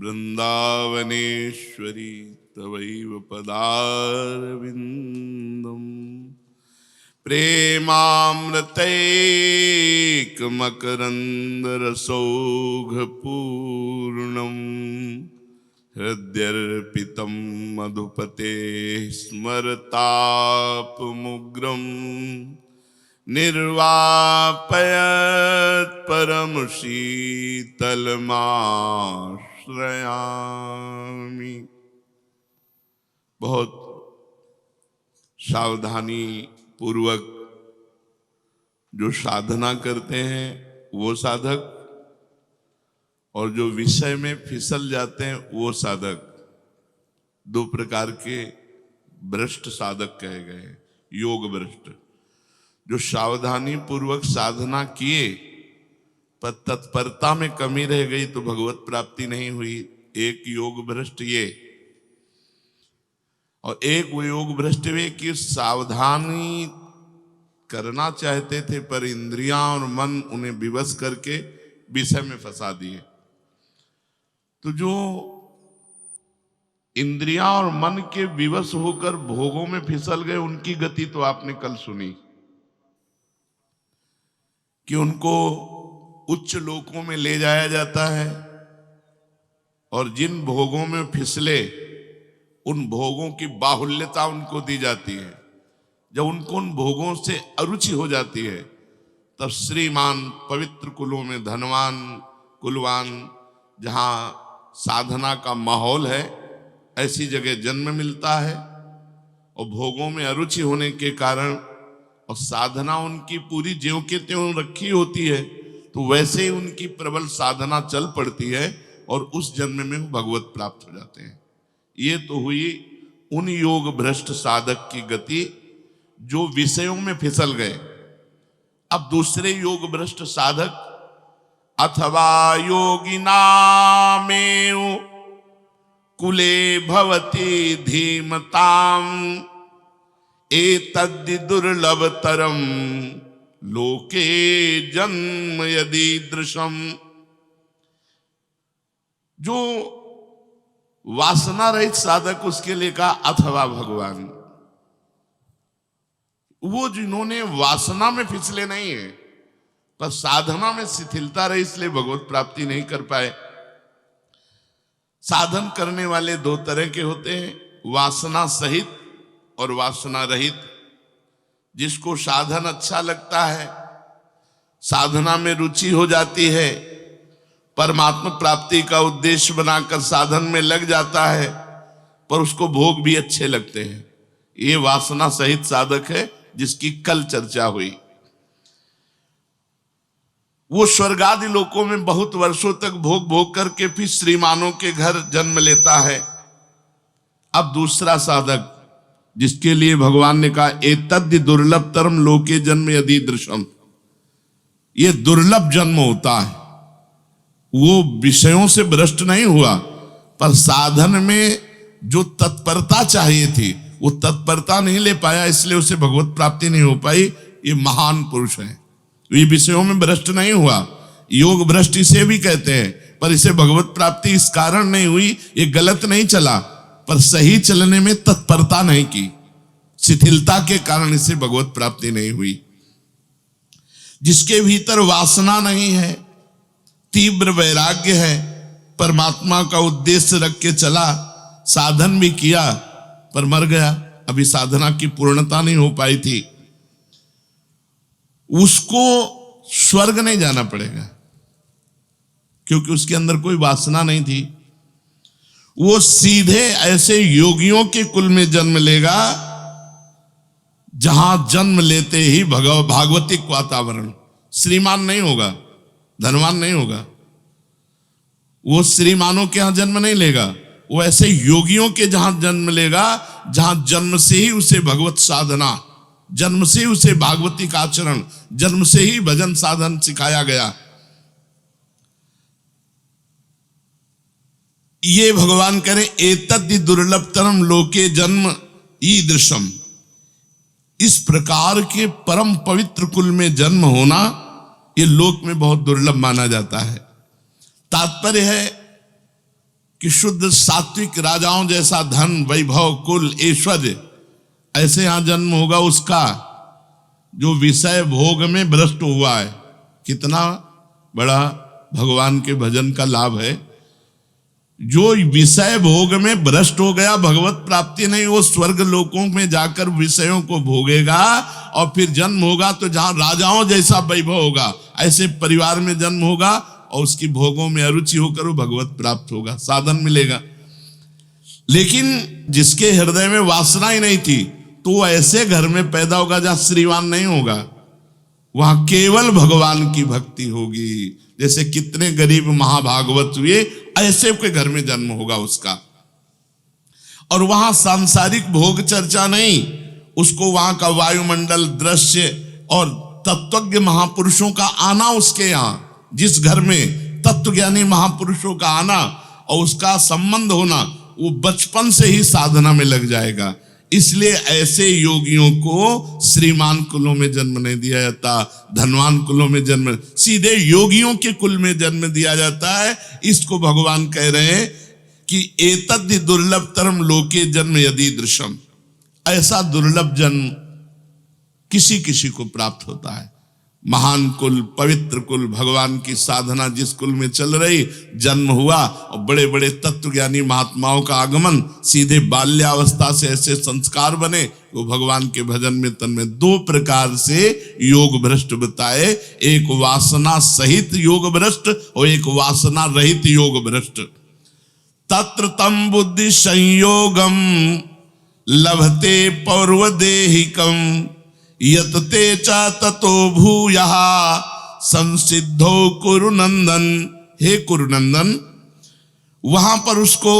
वृंदावनेश्वरी तवैव पदारविन्दम् प्रेमामृतैकमकरन्दरसौघपूर्णम् हृद्यर्पितं मधुपते स्मरतापमुग्रम् निर्वापयत् परम शीतलमाश्रयामि। बहुत सावधानी पूर्वक जो साधना करते हैं वो साधक, और जो विषय में फिसल जाते हैं वो साधक, दो प्रकार के भ्रष्ट साधक कहे गए। योग भ्रष्ट, जो सावधानी पूर्वक साधना किए पर तत्परता में कमी रह गई तो भगवत प्राप्ति नहीं हुई, एक योग भ्रष्ट ये। और एक वो योग भ्रष्ट वे कि सावधानी करना चाहते थे पर इंद्रियां और मन उन्हें विवश करके विषय में फंसा दिए। तो जो इंद्रियां और मन के विवश होकर भोगों में फिसल गए, उनकी गति तो आपने कल सुनी कि उनको उच्च लोकों में ले जाया जाता है, और जिन भोगों में फिसले उन भोगों की बाहुल्यता उनको दी जाती है। जब उनको उन भोगों से अरुचि हो जाती है तब श्रीमान पवित्र कुलों में धनवान कुलवान, जहां साधना का माहौल है, ऐसी जगह जन्म मिलता है। और भोगों में अरुचि होने के कारण और साधना उनकी पूरी ज्यों के त्यों रखी होती है, तो वैसे ही उनकी प्रबल साधना चल पड़ती है और उस जन्म में वो भगवत प्राप्त हो जाते हैं। ये तो हुई उन योग भ्रष्ट साधक की गति जो विषयों में फिसल गए। अब दूसरे योग भ्रष्ट साधक, अथवा योगिनामेव कुले भवति धीमताम एतद् दुर्लभतरम लोके जन्म यदीदृशम। जो वासना रहित साधक, उसके लिए कहा अथवा भगवान, वो जिन्होंने वासना में फिसले नहीं है पर साधना में शिथिलता रही, इसलिए भगवत प्राप्ति नहीं कर पाए। साधन करने वाले दो तरह के होते हैं, वासना सहित और वासना रहित। जिसको साधन अच्छा लगता है, साधना में रुचि हो जाती है, परमात्मा प्राप्ति का उद्देश्य बनाकर साधन में लग जाता है, पर उसको भोग भी अच्छे लगते हैं, ये वासना सहित साधक है, जिसकी कल चर्चा हुई। वो स्वर्ग आदि लोकों में बहुत वर्षों तक भोग भोग करके फिर श्रीमानों के घर जन्म लेता है। अब दूसरा साधक, जिसके लिए भगवान ने कहा एतद् दुर्लभतरम लोके जन्म यदीदृशम, ये दुर्लभ जन्म होता है। वो विषयों से भ्रष्ट नहीं हुआ, पर साधन में जो तत्परता चाहिए थी वो तत्परता नहीं ले पाया, इसलिए उसे भगवत प्राप्ति नहीं हो पाई। ये महान पुरुष है, ये विषयों में भ्रष्ट नहीं हुआ। योग भ्रष्ट इसे भी कहते हैं, पर इसे भगवत प्राप्ति इस कारण नहीं हुई, ये गलत नहीं चला, पर सही चलने में तत्परता नहीं की, शिथिलता के कारण इसे भगवत प्राप्ति नहीं हुई। जिसके भीतर वासना नहीं है, तीव्र वैराग्य है, परमात्मा का उद्देश्य रख के चला, साधन भी किया पर मर गया, अभी साधना की पूर्णता नहीं हो पाई थी, उसको स्वर्ग नहीं जाना पड़ेगा, क्योंकि उसके अंदर कोई वासना नहीं थी। वो सीधे ऐसे योगियों के कुल में जन्म लेगा जहां जन्म लेते ही भागवतिक वातावरण, श्रीमान नहीं होगा, धनवान नहीं होगा, वो श्रीमानों के यहां जन्म नहीं लेगा, वो ऐसे योगियों के जहां जन्म लेगा जहां जन्म से ही उसे भगवत साधना, जन्म से ही उसे भागवतिक आचरण, जन्म से ही भजन साधन सिखाया गया। ये भगवान करें एतद् दुर्लभतरम लोके जन्म ईदृशम, इस प्रकार के परम पवित्र कुल में जन्म होना ये लोक में बहुत दुर्लभ माना जाता है। तात्पर्य है कि शुद्ध सात्विक राजाओं जैसा धन, वैभव, कुल, ऐश्वर्य ऐसे यहां जन्म होगा उसका जो विषय भोग में भ्रष्ट हुआ है। कितना बड़ा भगवान के भजन का लाभ है। जो विषय भोग में भ्रष्ट हो गया, भगवत प्राप्ति नहीं, वो स्वर्ग लोकों में जाकर विषयों को भोगेगा और फिर जन्म होगा तो जहां राजाओं जैसा वैभव होगा, ऐसे परिवार में जन्म होगा और उसकी भोगों में अरुचि होकर वो भगवत प्राप्त होगा, साधन मिलेगा। लेकिन जिसके हृदय में वासना ही नहीं थी तो वो ऐसे घर में पैदा होगा जहां श्रीमान नहीं होगा, वहां केवल भगवान की भक्ति होगी। जैसे कितने गरीब महाभागवत हुए, ऐसे के घर में जन्म होगा उसका। और वहां सांसारिक भोग चर्चा नहीं, उसको वहां का वायुमंडल, दृश्य और तत्वज्ञ महापुरुषों का आना, उसके यहां जिस घर में तत्वज्ञानी महापुरुषों का आना और उसका संबंध होना, वो बचपन से ही साधना में लग जाएगा। इसलिए ऐसे योगियों को श्रीमान कुलों में जन्म नहीं दिया जाता, धनवान कुलों में जन्म, सीधे योगियों के कुल में जन्म दिया जाता है। इसको भगवान कह रहे हैं कि एतद् दुर्लभतरम लोके जन्म यदि दृश्यम, ऐसा दुर्लभ जन्म किसी किसी को प्राप्त होता है। महान कुल, पवित्र कुल, भगवान की साधना जिस कुल में चल रही, जन्म हुआ और बड़े बड़े तत्वज्ञानी महात्माओं का आगमन, सीधे बाल्यावस्था से ऐसे संस्कार बने, वो भगवान के भजन में तन में दो प्रकार से योग भ्रष्ट बताए, एक वासना सहित योग भ्रष्ट और एक वासना रहित योग भ्रष्ट। तत्र तम बुद्धि संयोगम लभते पौर्वदेहिकम यतते च ततो भूयः संसिद्धो कुरुनंदन। हे कुरुनंदन, वहां पर उसको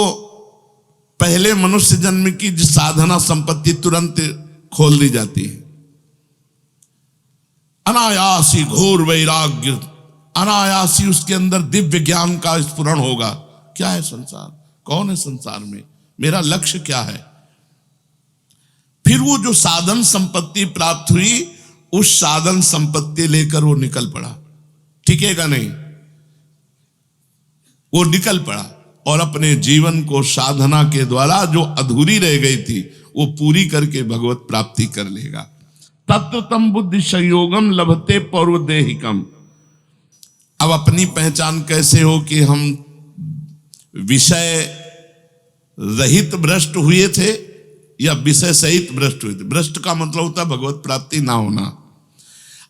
पहले मनुष्य जन्म की साधना संपत्ति तुरंत खोल दी जाती है। अनायासी घोर वैराग्य, अनायासी उसके अंदर दिव्य ज्ञान का स्फुरण होगा। क्या है संसार, कौन है संसार में, मेरा लक्ष्य क्या है। फिर वो जो साधन संपत्ति प्राप्त हुई, उस साधन संपत्ति लेकर वो निकल पड़ा, टिकेगा नहीं, वो निकल पड़ा और अपने जीवन को साधना के द्वारा जो अधूरी रह गई थी वो पूरी करके भगवत प्राप्ति कर लेगा। तत्वतम बुद्धि संयोगम लभते पौर्वदेहिकम। अब अपनी पहचान कैसे हो कि हम विषय रहित भ्रष्ट हुए थे या विषय सहित भ्रष्ट हुए थे। भ्रष्ट का मतलब होता है भगवत प्राप्ति ना होना।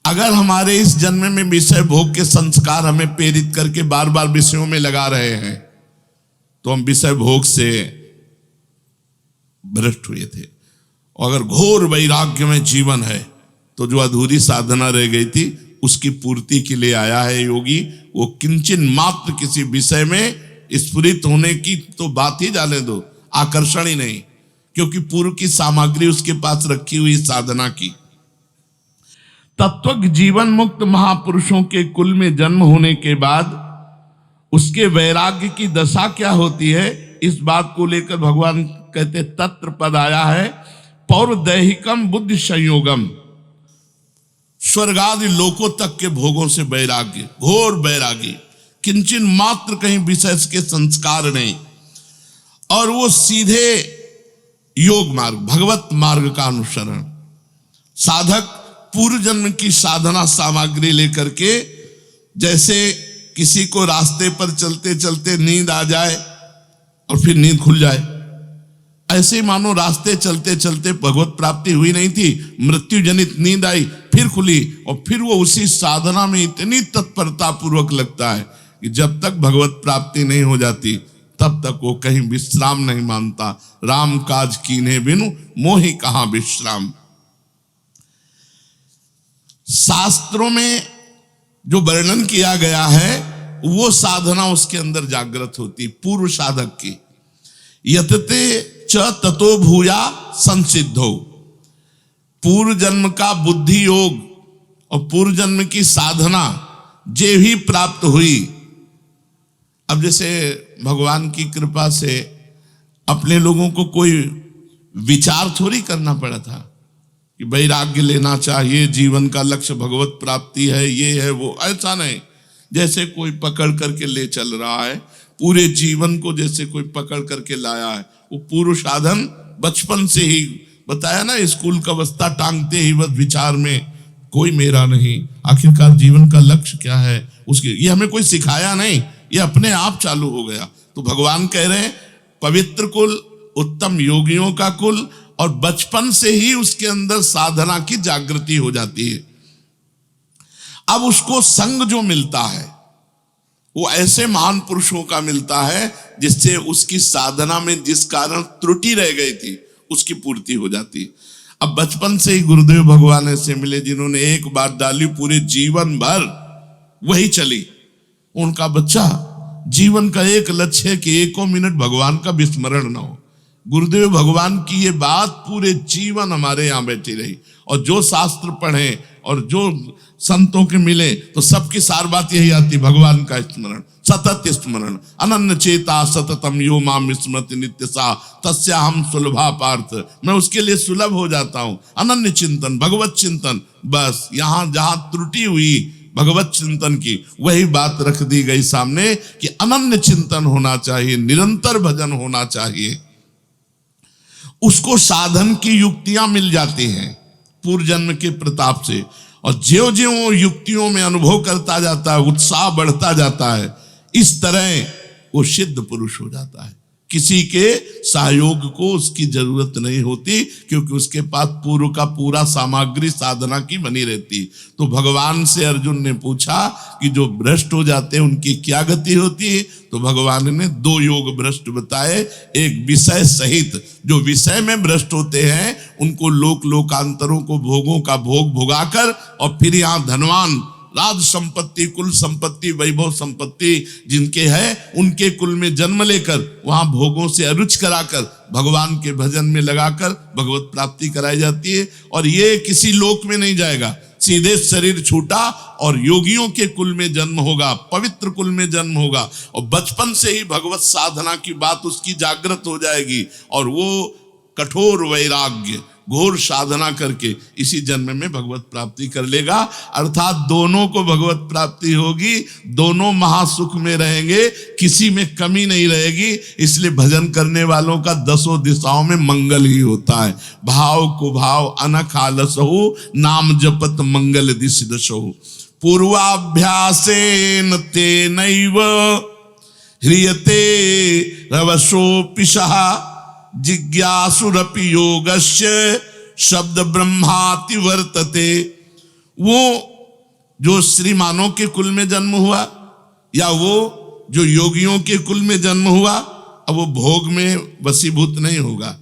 अगर हमारे इस जन्म में विषय भोग के संस्कार हमें प्रेरित करके बार बार विषयों में लगा रहे हैं तो हम विषय भोग से भ्रष्ट हुए थे। और अगर घोर वैराग्य में जीवन है तो जो अधूरी साधना रह गई थी उसकी पूर्ति के लिए आया है योगी। वो किंचन मात्र किसी विषय में स्फुरित होने की तो बात ही जाने दो, आकर्षण ही नहीं, क्योंकि पूर्व की सामग्री उसके पास रखी हुई साधना की। तत्वज्ञ जीवन मुक्त महापुरुषों के कुल में जन्म होने के बाद उसके वैराग्य की दशा क्या होती है, इस बात को लेकर भगवान कहते तत्र पद आया है पौर्वदैहिकम बुद्धि संयोगम। स्वर्गादि लोकों तक के भोगों से वैराग्य, घोर वैराग्य, किंचन मात्र कहीं विषय के संस्कार नहीं, और वो सीधे योग मार्ग, भगवत मार्ग का अनुसरण। साधक पूर्व जन्म की साधना सामग्री लेकर के, जैसे किसी को रास्ते पर चलते चलते नींद आ जाए और फिर नींद खुल जाए, ऐसे ही मानो रास्ते चलते चलते भगवत प्राप्ति हुई नहीं थी, मृत्यु जनित नींद आई, फिर खुली, और फिर वो उसी साधना में इतनी तत्परता पूर्वक लगता है कि जब तक भगवत प्राप्ति नहीं हो जाती तब तक वो कहीं विश्राम नहीं मानता। राम काज कीन्हे बिनु मोहि कहां विश्राम। शास्त्रों में जो वर्णन किया गया है वो साधना उसके अंदर जागृत होती पूर्व साधक की। यतते च ततो भूया संसिद्धो, पूर्व जन्म का बुद्धि योग और पूर्व जन्म की साधना जे भी प्राप्त हुई। अब जैसे भगवान की कृपा से अपने लोगों को कोई विचार थोड़ी करना पड़ा था कि वैराग्य लेना चाहिए, जीवन का लक्ष्य भगवत प्राप्ति है, ये है वो, ऐसा नहीं। जैसे कोई पकड़ करके ले चल रहा है, पूरे जीवन को जैसे कोई पकड़ करके लाया है। वो पूर्व साधन बचपन से ही बताया ना, स्कूल का बस्ता टांगते ही बस विचार में कोई मेरा नहीं, आखिरकार जीवन का लक्ष्य क्या है उसके, ये हमें कोई सिखाया नहीं, ये अपने आप चालू हो गया। तो भगवान कह रहे हैं पवित्र कुल, उत्तम योगियों का कुल, और बचपन से ही उसके अंदर साधना की जागृति हो जाती है। अब उसको संग जो मिलता है वो ऐसे महान पुरुषों का मिलता है जिससे उसकी साधना में जिस कारण त्रुटि रह गई थी उसकी पूर्ति हो जाती। अब बचपन से ही गुरुदेव भगवान ऐसे मिले जिन्होंने एक बात डाली पूरे जीवन भर वही चली। उनका बच्चा जीवन का एक लक्ष्य है कि एको मिनट भगवान का विस्मरण ना हो। गुरुदेव भगवान की ये बात पूरे जीवन हमारे यहाँ बैठी रही, और जो शास्त्र पढ़े और जो संतों के मिले तो सबकी सार बात यही आती, भगवान का स्मरण, सतत स्मरण। अनन्य चेता सततम यो माम स्मृति नित्य सा तस्या हम सुलभा पार्थ, मैं उसके लिए सुलभ हो जाता हूं। अनन्य चिंतन, भगवत चिंतन, बस यहां जहां त्रुटि हुई भगवत चिंतन की वही बात रख दी गई सामने कि अनन्य चिंतन होना चाहिए, निरंतर भजन होना चाहिए। उसको साधन की युक्तियां मिल जाती हैं पूर्व जन्म के प्रताप से, और ज्यों ज्यों वो युक्तियों में अनुभव करता जाता है, उत्साह बढ़ता जाता है, इस तरह वो सिद्ध पुरुष हो जाता है। किसी के सहयोग को उसकी जरूरत नहीं होती, क्योंकि उसके पास पूर्व का पूरा सामग्री साधना की बनी रहती। तो भगवान से अर्जुन ने पूछा कि जो भ्रष्ट हो जाते हैं उनकी क्या गति होती है, तो भगवान ने दो योग भ्रष्ट बताए। एक विषय सहित, जो विषय में भ्रष्ट होते हैं उनको लोक लोकांतरों को भोगों का भोग भोगाकर, और फिर यहाँ धनवान राज संपत्ति, कुल संपत्ति, वैभव संपत्ति जिनके है उनके कुल में जन्म लेकर वहां भोगों से अरुच कराकर भगवान के भजन में लगाकर भगवत प्राप्ति कराई जाती है। और ये किसी लोक में नहीं जाएगा, सीधे शरीर छूटा और योगियों के कुल में जन्म होगा, पवित्र कुल में जन्म होगा, और बचपन से ही भगवत साधना की बात उसकी जागृत हो जाएगी, और वो कठोर वैराग्य घोर साधना करके इसी जन्म में भगवत प्राप्ति कर लेगा। अर्थात दोनों को भगवत प्राप्ति होगी, दोनों महासुख में रहेंगे, किसी में कमी नहीं रहेगी। इसलिए भजन करने वालों का दसों दिशाओं में मंगल ही होता है। भाव कुभाव अनख आलसहु, नाम जपत मंगल दिश दशहु। पूर्वाभ्यासेन तेनैव ह्रियते रवसोऽपिशः, जिज्ञासुरपि योगस्य शब्द ब्रह्माति वर्तते। वो जो श्रीमानों के कुल में जन्म हुआ या वो जो योगियों के कुल में जन्म हुआ, अब वो भोग में वशीभूत नहीं होगा।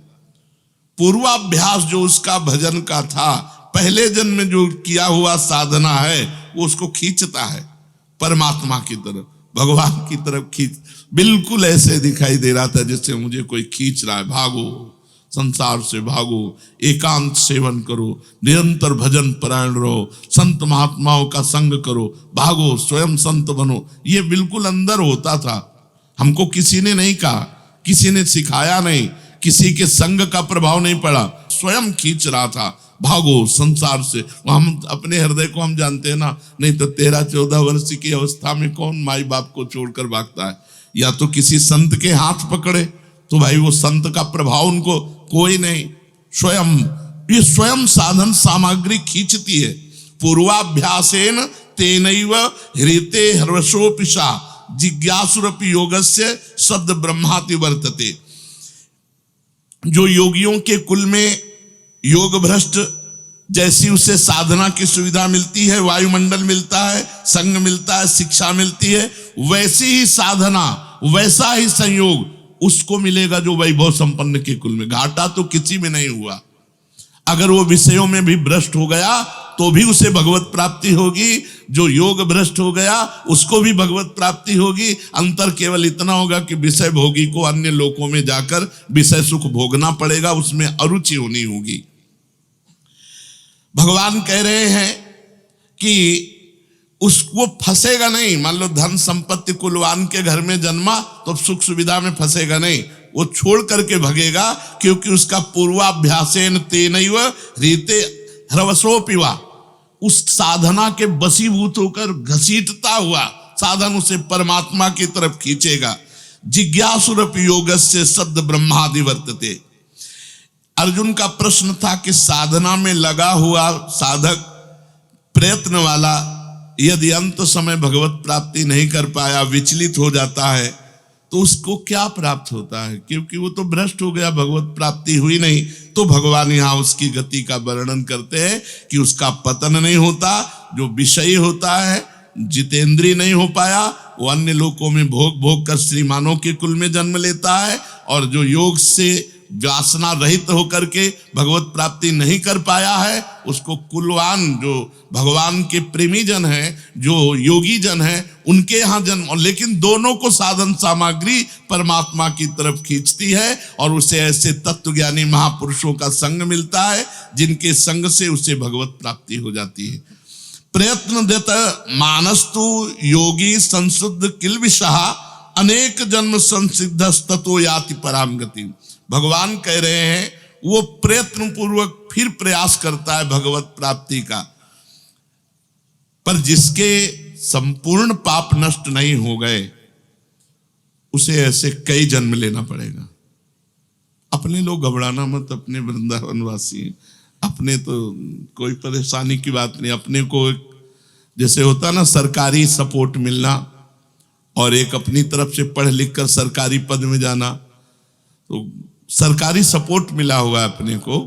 पूर्वाभ्यास जो उसका भजन का था, पहले जन्म में जो किया हुआ साधना है, वो उसको खींचता है परमात्मा की तरफ, भगवान की तरफ खींच। बिल्कुल ऐसे दिखाई दे रहा था जैसे मुझे कोई खींच रहा है, भागो संसार से भागो, एकांत सेवन करो, निरंतर भजन परायण रहो, संत महात्माओं का संग करो, भागो स्वयं संत बनो। ये बिल्कुल अंदर होता था, हमको किसी ने नहीं कहा, किसी ने सिखाया नहीं, किसी के संग का प्रभाव नहीं पड़ा, स्वयं खींच रहा था, भागो संसार से। हम अपने हृदय को हम जानते हैं ना, नहीं तो 13-14 वर्ष की अवस्था में कौन माई बाप को छोड़कर भागता है। या तो किसी संत के हाथ पकड़े तो भाई वो संत का प्रभाव उनको कोई नहीं, स्वयं ये स्वयं साधन सामग्री खींचती है। पूर्वाभ्यासेन तेनैव ह्रियते हर्वशोऽपिशा, जिज्ञासुरपि योगस्य शब्द ब्रह्माति वर्तते। जो योगियों के कुल में योग भ्रष्ट, जैसी उसे साधना की सुविधा मिलती है, वायुमंडल मिलता है, संग मिलता है, शिक्षा मिलती है, वैसी ही साधना, वैसा ही संयोग उसको मिलेगा जो वैभव संपन्न के कुल में। घाटा तो किसी में नहीं हुआ। अगर वो विषयों में भी भ्रष्ट हो गया तो भी उसे भगवत प्राप्ति होगी, जो योग भ्रष्ट हो गया उसको भी भगवत प्राप्ति होगी। अंतर केवल इतना होगा कि विषय भोगी को अन्य लोकों में जाकर विषय सुख भोगना पड़ेगा, उसमें अरुचि होनी होगी। भगवान कह रहे हैं कि उसको फंसेगा नहीं। मान लो धन संपत्ति कुलवान के घर में जन्मा तो सुख सुविधा में फंसेगा नहीं, वो छोड़ करके भगेगा, क्योंकि उसका पूर्वाभ्यासेन तेनैव ह्रियते हर्वशोऽपिवा, उस साधना के बसीभूत होकर घसीटता हुआ साधन उसे परमात्मा की तरफ खींचेगा। जिज्ञासुरपि योगस्य सद् ब्रह्मादि वर्तते। अर्जुन का प्रश्न था कि साधना में लगा हुआ साधक, प्रयत्न वाला, यदि अंत समय भगवत प्राप्ति नहीं कर पाया, विचलित हो जाता है, तो उसको क्या प्राप्त होता है? क्योंकि वो तो भ्रष्ट हो गया, भगवत प्राप्ति हुई नहीं। तो भगवान यहाँ उसकी गति का वर्णन करते हैं कि उसका पतन नहीं होता, जो विषयी होता है, जितेंद्रिय नहीं हो पाया, वो अन्य लोकों में भोग भोग कर श्रीमानों के कुल में जन्म लेता है, और जो योग से वासना रहित होकर के भगवत प्राप्ति नहीं कर पाया है, उसको कुलवान, जो भगवान के प्रेमी जन हैं, जो योगी जन हैं, उनके यहाँ जन्म। लेकिन दोनों को साधन सामग्री परमात्मा की तरफ खींचती है, और उसे ऐसे तत्वज्ञानी महापुरुषों का संग मिलता है, जिनके संग से उसे भगवत प्राप्ति हो जाती है। प्रयत्न देता मानस्तु योगी संशुद्ध किल्बिषः अनेक जन्म संसिद्ध ततो याति पराम गति। भगवान कह रहे हैं वो प्रयत्न पूर्वक फिर प्रयास करता है भगवत प्राप्ति का, पर जिसके संपूर्ण पाप नष्ट नहीं हो गए, उसे ऐसे कई जन्म लेना पड़ेगा। अपने लोग घबराना मत, अपने वृंदावन वासी हैं, अपने तो कोई परेशानी की बात नहीं। अपने को जैसे होता ना सरकारी सपोर्ट मिलना, और एक अपनी तरफ से पढ़ लिख कर सरकारी पद में जाना, तो सरकारी सपोर्ट मिला हुआ है अपने को।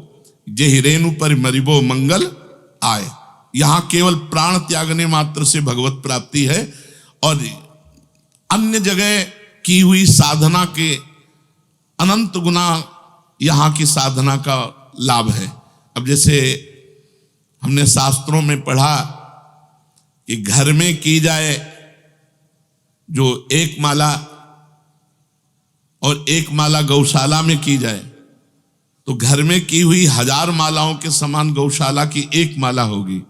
जे हिरेनु पर मरिबो मंगल आए, यहां केवल प्राण त्यागने मात्र से भगवत प्राप्ति है, और अन्य जगह की हुई साधना के अनंत गुना यहां की साधना का लाभ है। अब जैसे हमने शास्त्रों में पढ़ा कि घर में की जाए जो एक माला, और एक माला गौशाला में की जाए, तो घर में की हुई 1000 मालाओं के समान गौशाला की एक माला होगी।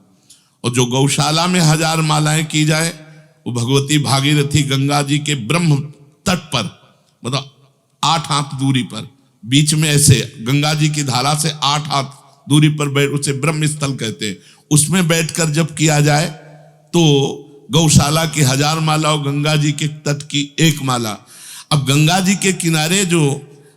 और जो गौशाला में 1000 मालाएं की जाए, वो भगवती भागीरथी गंगा जी के ब्रह्म तट पर, मतलब 8 हाथ दूरी पर, बीच में ऐसे गंगा जी की धारा से 8 हाथ दूरी पर बैठ, उसे ब्रह्म स्थल कहते हैं, उसमें बैठकर जब किया जाए तो गौशाला की 1000 माला और गंगा जी के तट की एक माला। अब गंगा जी के किनारे जो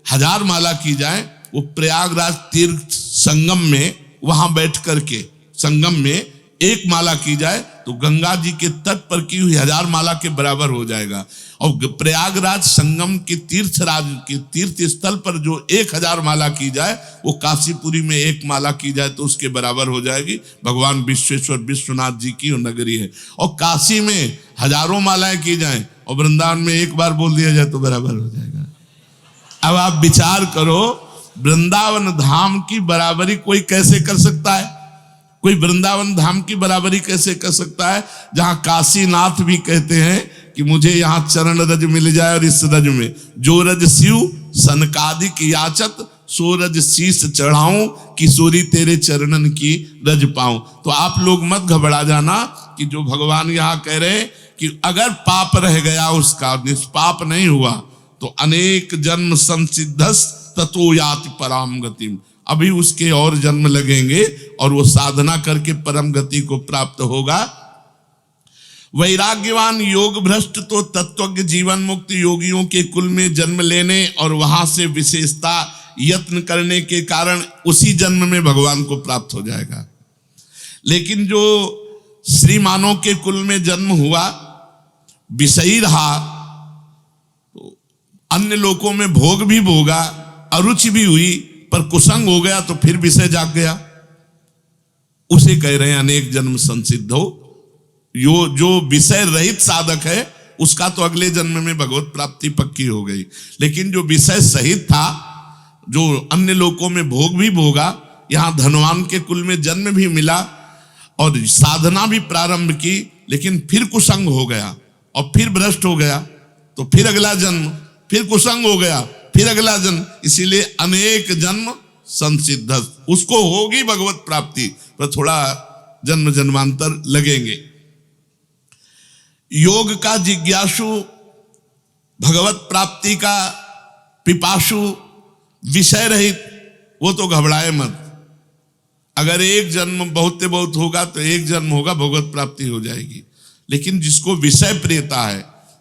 1000 माला की जाए, वो प्रयागराज तीर्थ संगम में, वहां बैठ करके संगम में एक माला की जाए, तो गंगा जी के तट पर की हुई 1000 माला के बराबर हो जाएगा। और प्रयागराज संगम के तीर्थराज के तीर्थ स्थल पर जो 1000 माला की जाए, वो काशीपुरी में एक माला की जाए तो उसके बराबर हो जाएगी। भगवान विश्वेश्वर विश्वनाथ जी की नगरी है, और काशी में हजारों मालाएं की जाए और वृंदावन में एक बार बोल दिया जाए तो बराबर हो जाएगा। अब आप विचार करो, वृंदावन धाम की बराबरी कोई कैसे कर सकता है? कोई वृंदावन धाम की बराबरी कैसे कर सकता है, जहां काशीनाथ भी कहते हैं कि मुझे यहां चरण रज मिल जाए, और इस रज में जो रज शिव सनकादिक याचत, सो रज शीस चढ़ाऊं, किशोरी तेरे चरणन की रज पाऊं। तो आप लोग मत घबरा जाना कि जो भगवान यहां कह रहे हैं कि अगर पाप रह गया, उसका निष्पाप नहीं हुआ, तो अनेक जन्म संसिद्धस ततो याति पराम गतिम, अभी उसके और जन्म लगेंगे और वो साधना करके परम गति को प्राप्त होगा। वैराग्यवान योग भ्रष्ट तो तत्वज्ञ जीवन मुक्त योगियों के कुल में जन्म लेने और वहां से विशेषता यत्न करने के कारण उसी जन्म में भगवान को प्राप्त हो जाएगा। लेकिन जो श्रीमानों के कुल में जन्म हुआ, विषयी रहा, तो अन्य लोकों में भोग भी भोगा, अरुचि भी हुई, पर कुसंग हो गया तो फिर विषय जाग गया, उसे कह रहे हैं अनेक जन्म संसिद्ध हो। जो विषय रहित साधक है, उसका तो अगले जन्म में भगवत प्राप्ति पक्की हो गई। लेकिन जो विषय सहित था, जो अन्य लोकों में भोग भी भोगा, यहां धनवान के कुल में जन्म भी मिला और साधना भी प्रारंभ की, लेकिन फिर कुसंग हो गया और फिर भ्रष्ट हो गया, तो फिर अगला जन्म, फिर कुसंग हो गया, फिर अगला जन्म। इसीलिए अनेक जन्म संसिद्ध, उसको होगी भगवत प्राप्ति, पर थोड़ा जन्म जन्मांतर लगेंगे। योग का जिज्ञासु, भगवत प्राप्ति का पिपासु, विषय रहित, वो तो घबराए मत। अगर एक जन्म बहुत से बहुत होगा तो एक जन्म होगा, भगवत प्राप्ति हो जाएगी। लेकिन जिसको विषय प्रियता है,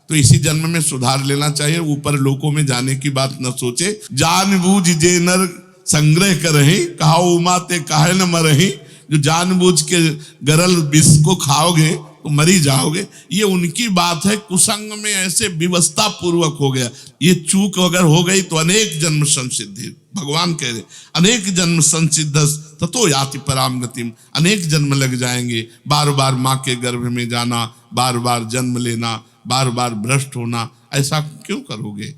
तो इसी जन्म में सुधार लेना चाहिए, ऊपर लोकों में जाने की बात न सोचे। जानबूझ जे नर संग्रह करही, कहा उमा ते काहे न मरही। जो जानबूझ के गरल विष को खाओगे तो मरी जाओगे, ये उनकी बात है। कुसंग में ऐसे विवस्था पूर्वक हो गया, ये चूक अगर हो गई तो अनेक जन्म संसिद्धि, भगवान कह रहे अनेक जन्म संसिद्ध ततो याति पराम गतिम, अनेक जन्म लग जाएंगे। बार बार माँ के गर्भ में जाना, बार बार जन्म लेना, बार बार भ्रष्ट होना, ऐसा क्यों करोगे?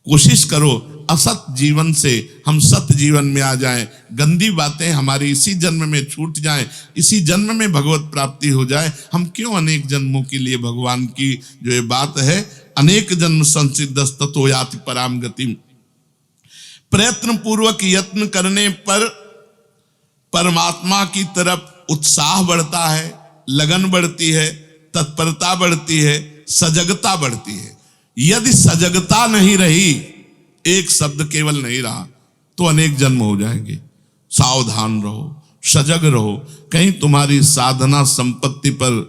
कोशिश करो असत जीवन से हम सत जीवन में आ जाएं, गंदी बातें हमारी इसी जन्म में छूट जाएं, इसी जन्म में भगवत प्राप्ति हो जाए। हम क्यों अनेक जन्मों के लिए, भगवान की जो ये बात है, अनेक जन्म संसिद्धस ततो याति पराम गतिम। प्रयत्न पूर्वक यत्न करने पर परमात्मा की तरफ उत्साह बढ़ता है, लगन बढ़ती है, तत्परता बढ़ती है, सजगता बढ़ती है। यदि सजगता नहीं रही, एक शब्द केवल नहीं रहा, तो अनेक जन्म हो जाएंगे। सावधान रहो, सजग रहो, कहीं तुम्हारी साधना संपत्ति पर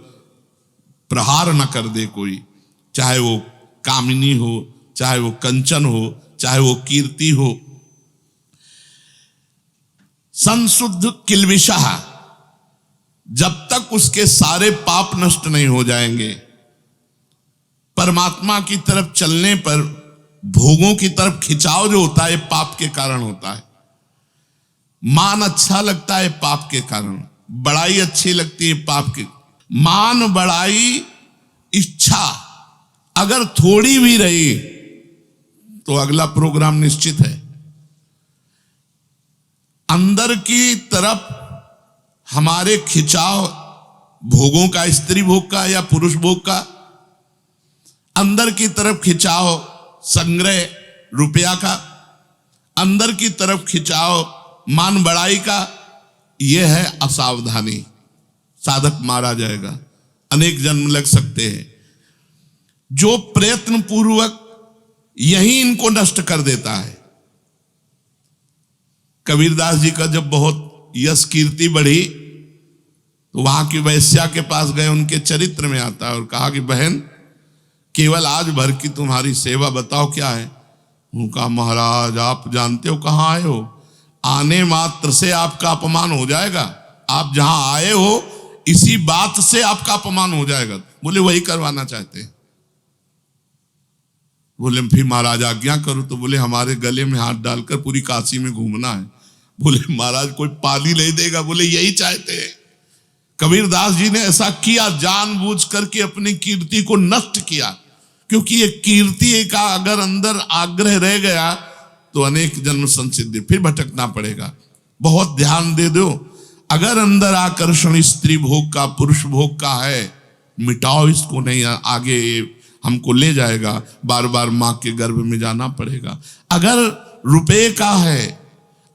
प्रहार न कर दे कोई, चाहे वो कामिनी हो, चाहे वो कंचन हो, चाहे वो कीर्ति हो। संशुद्ध किलबिषः, जब तक उसके सारे पाप नष्ट नहीं हो जाएंगे, परमात्मा की तरफ चलने पर भोगों की तरफ खिंचाव जो होता है पाप के कारण होता है। मान अच्छा लगता है पाप के कारण, बड़ाई अच्छी लगती है पाप के। मान बड़ाई इच्छा अगर थोड़ी भी रही तो अगला प्रोग्राम निश्चित है। अंदर की तरफ हमारे खिंचाव भोगों का, स्त्री भोग का या पुरुष भोग का, अंदर की तरफ खिंचाव संग्रह रुपया का, अंदर की तरफ खिंचाव मान बड़ाई का, यह है असावधानी। साधक मारा जाएगा, अनेक जन्म लग सकते हैं। जो प्रयत्न पूर्वक यही इनको नष्ट कर देता है। कबीरदास जी का जब बहुत यश कीर्ति बढ़ी तो वहां की वैश्या के पास गए, उनके चरित्र में आता है, और कहा कि बहन केवल आज भर की तुम्हारी सेवा बताओ क्या है। उनका महाराज आप जानते हो कहाँ आए हो, आने मात्र से आपका अपमान हो जाएगा। आप जहां आए हो इसी बात से आपका अपमान हो जाएगा। बोले वही करवाना चाहते हैं। बोले फिर महाराज आज्ञा करो। तो बोले हमारे गले में हाथ डालकर पूरी काशी में घूमना है। बोले महाराज कोई पाली नहीं देगा। बोले यही चाहते हैं। कबीरदास जी ने ऐसा किया, जानबूझ करके अपनी कीर्ति को नष्ट किया, क्योंकि ये कीर्ति का अगर अंदर आग्रह रह गया तो अनेक जन्म संसिद्धि, फिर भटकना पड़ेगा। बहुत ध्यान दे दो, अगर अंदर आकर्षण स्त्री भोग का, पुरुष भोग का है, मिटाओ इसको, नहीं आगे हमको ले जाएगा, बार बार माँ के गर्भ में जाना पड़ेगा। अगर रुपए का है,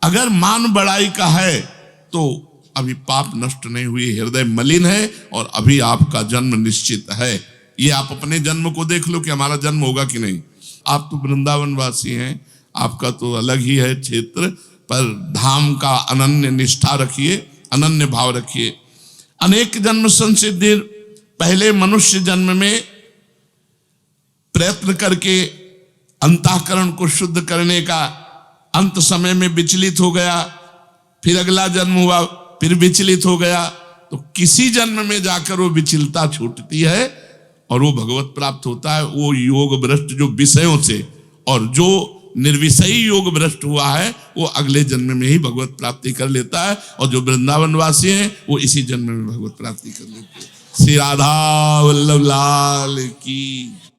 अगर मान बड़ाई का है, तो अभी पाप नष्ट नहीं हुई, हृदय मलिन है और अभी आपका जन्म निश्चित है। ये आप अपने जन्म को देख लो कि हमारा जन्म होगा कि नहीं। आप तो वृंदावन वासी हैं, आपका तो अलग ही है क्षेत्र, पर धाम का अनन्य निष्ठा रखिए, अनन्य भाव रखिए। अनेक जन्म संसिद्धि, पहले मनुष्य जन्म में प्रयत्न करके अंतःकरण को शुद्ध करने का, अंत समय में विचलित हो गया, फिर अगला जन्म हुआ, फिर विचलित हो गया, तो किसी जन्म में जाकर वो विचलता छूटती है और वो भगवत प्राप्त होता है। वो योग भ्रष्ट जो विषयों से, और जो निर्विषयी योग भ्रष्ट हुआ है, वो अगले जन्म में ही भगवत प्राप्ति कर लेता है। और जो वृंदावन वासी हैं वो इसी जन्म में भगवत प्राप्ति कर लेते हैं। श्री राधा वल्लभ लाल की।